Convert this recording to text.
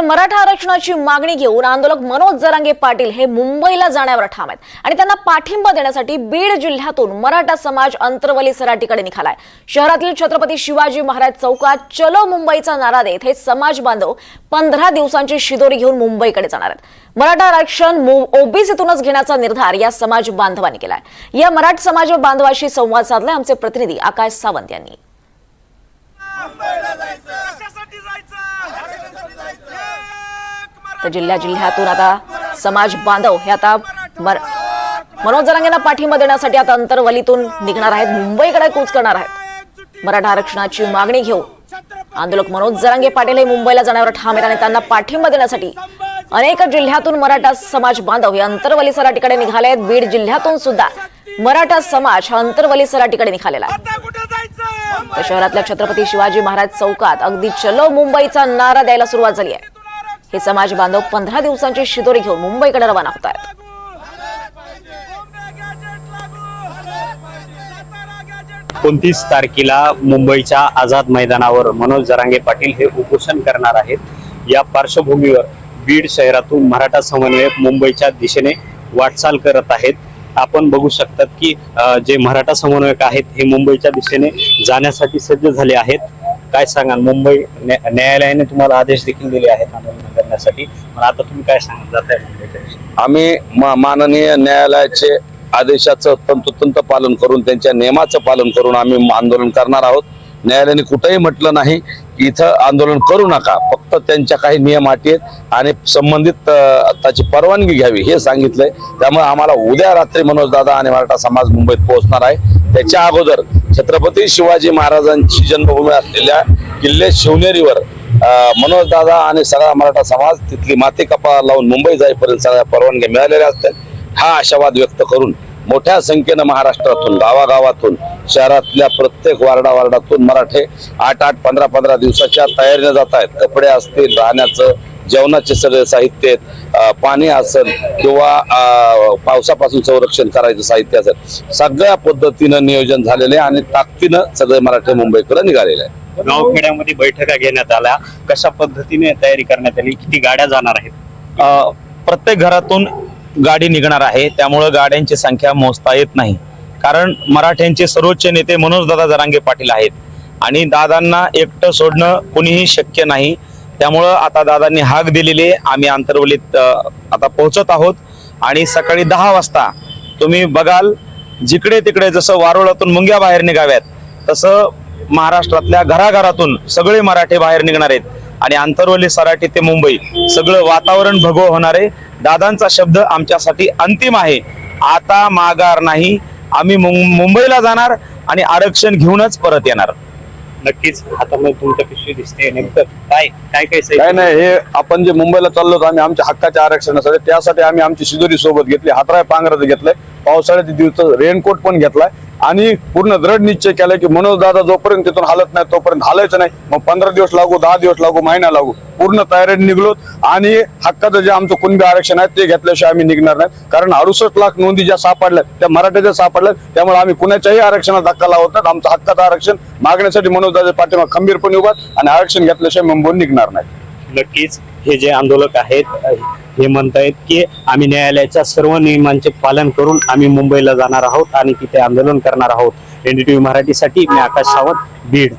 मराठा आरक्षणाची मागणी घेऊन आंदोलक मनोज जरांगे पाटील हे मुंबईला जाण्यावर ठाम आहेत आणि त्यांना पाठिंबा देण्यासाठी बीड जिल्ह्यातून मराठा समाज अंतरवली सराटीकडे निघालाय। शहरातील छत्रपती शिवाजी महाराज चौकात चलो मुंबईचा नारा देत हे समाज बांधव 15 दिवसांची शिदोरी घेऊन मुंबईकडे जाणार आहेत। मराठा आरक्षण ओबीसीतूनच घेण्याचा निर्धार या समाज बांधवांनी केलाय। या मराठा समाज बांधवाशी संवाद साधलाय आमचे प्रतिनिधी आकाश सावंत यांनी। तर जिल्ह्यातून आता समाज बांधव हे आता मनोज जरांगेंना पाठिंबा देण्यासाठी आता अंतरवलीतून निघणार आहेत, मुंबईकडे कूच करणार आहेत। मराठा आरक्षणाची मागणी घेऊन आंदोलक मनोज जरांगे पाटील हे मुंबईला जाण्यावर ठाम आहेत आणि त्यांना पाठिंबा देण्यासाठी अनेक जिल्ह्यातून मराठा समाज बांधव हे अंतरवली सराटीकडे निघाले आहेत। बीड जिल्ह्यातून सुद्धा मराठा समाज हा अंतरवली सराटीकडे निघालेला आहे। शहरातल्या छत्रपती शिवाजी महाराज चौकात अगदी चलो मुंबईचा नारा द्यायला सुरुवात झाली आहे। हे समाज बांधव 15 दिवसांची शिदोरी घेऊन मुंबईकडे रवाना होत आहेत। 29 तारखेला मुंबईच्या आझाद मैदानावर मनोज जरांगे पाटील हे उपोषण करणार आहेत। या पार्श्वभूमीवर बीड शहरातून मराठा समन्वयक मुंबईच्या दिशेने वाटचाल करत आहेत। आपण बघू शकतात की जे मराठा समन्वयक आहेत हे मुंबईच्या दिशेने जाण्यासाठी सज्ज झाले आहेत। काय सांगाल, मुंबई न्यायालयाने तुम्हाला आदेश देखील दिले आहेत आंदोलन करण्यासाठी, पण आता तुम्ही काय सांगत जाताय मुंबईच्या दिशेने? आम्ही माननीय न्यायालयाचे आदेशाचं तंतोतंत पालन करून त्यांच्या नियमाचं पालन करून आम्ही आंदोलन करणार आहोत। न्यायालयाने कुठेही म्हटलं नाही की इथं आंदोलन करू नका, फक्त त्यांच्या काही नियम अटी आहेत आणि संबंधित त्याची परवानगी घ्यावी हे सांगितलंय। त्यामुळे आम्हाला उद्या रात्री मनोज दादा आणि मराठा समाज मुंबईत पोहोचणार आहे। त्याच्या अगोदर छत्रपती शिवाजी महाराजांची जन्मभूमी असलेल्या किल्ले शिवनेरीवर मनोज दादा आणि सगळा मराठा समाज तिथली माती कपाळ लावून मुंबई जाईपर्यंत सगळ्या परवानग्या मिळालेल्या असतात हा आशावाद व्यक्त करून मोठ्या संख्येनं महाराष्ट्रातून गावागावातून शहरातल्या प्रत्येक वार्डातून मराठे 8-8, 15-15 दिवसाच्या तयारीने जात आहेत। कपडे असतील, राहण्याचं, जेवणाचे सगळे साहित्य, पाणी असेल किंवा पावसापासून संरक्षण करायचं साहित्य असेल, सगळ्या पद्धतीनं नियोजन झालेले आणि ताकदीनं सगळे मराठे मुंबईकडे निघालेले आहेत। गावखेड्यामध्ये बैठका घेण्यात आल्या, कशा पद्धतीने तयारी करण्यात आली, किती गाड्या जाणार आहेत? प्रत्येक घरातून गाडी निघणार आहे, त्यामुळे गाड्यांची संख्या मोजता येत नाही। कारण मराठ्यांचे सर्वोच्च नेते मनोज दादा जरांगे पाटील आहेत आणि दादांना एकटं सोडणं कोणीही शक्य नाही। त्यामुळं आता दादांनी हाक दिलेली, आम्ही अंतरवलीत आता पोहोचत आहोत आणि सकाळी 10 वाजता तुम्ही बघाल जिकडे तिकडे जसं वारुळातून मुंग्या बाहेर निघाव्यात तसं महाराष्ट्रातल्या घराघरातून सगळे मराठे बाहेर निघणार आहेत आणि अंतरवली सराटी ते मुंबई सगळं वातावरण भगवं होणार आहे। दादांचा शब्द आमच्यासाठी अंतिम आहे, आता माघार नाही। आम्ही मुंबईला जाणार आणि आरक्षण घेऊनच परत येणार। नक्कीच हातामध्ये तुमच्या पिशवी दिसते, नेमकं काय काय नाही, हे आपण जे मुंबईला चाललो आम्ही आमच्या हक्काच्या आरक्षणासाठी, त्यासाठी आम्ही आमची शिदोरी सोबत घेतली, हातराय पांघराचं घेतलंय, पावसाळ्याचे दिवस रेनकोट पण घेतलाय आणि पूर्ण दृढ निश्चय केलाय की मनोज दादा जोपर्यंत तिथून हालत नाही तोपर्यंत हालायचं नाही। मग 15 दिवस लागू, 10 दिवस लागू, महिना लागू, पूर्ण तयारीने निघलोत आणि हक्काचं जे आमचं कुणबी आरक्षण आहे ते घेतल्याशिवाय आम्ही निघणार नाही। कारण 68 लाख नोंदी ज्या सापडल्या त्या मराठ्याच्या सापडल्यात, त्यामुळे आम्ही कुणाच्याही आरक्षणात धक्का लावत नाही। आमचं हक्काचं आरक्षण मागण्यासाठी मनोज दादा पाठीमागे खंबीरपणे उभा आणि आरक्षण घेतल्याशिवाय मुंबईहून निघणार नाही। नक्कीच हे जे आंदोलक आहेत हे म्हणतायत की आम्ही न्यायालयाच्या सर्व नियमांचे पालन करून आम्ही मुंबईला जाणार आहोत आणि तिथे आंदोलन करणार आहोत। NDTV मराठीसाठी मी आकाश सावंत, बीड।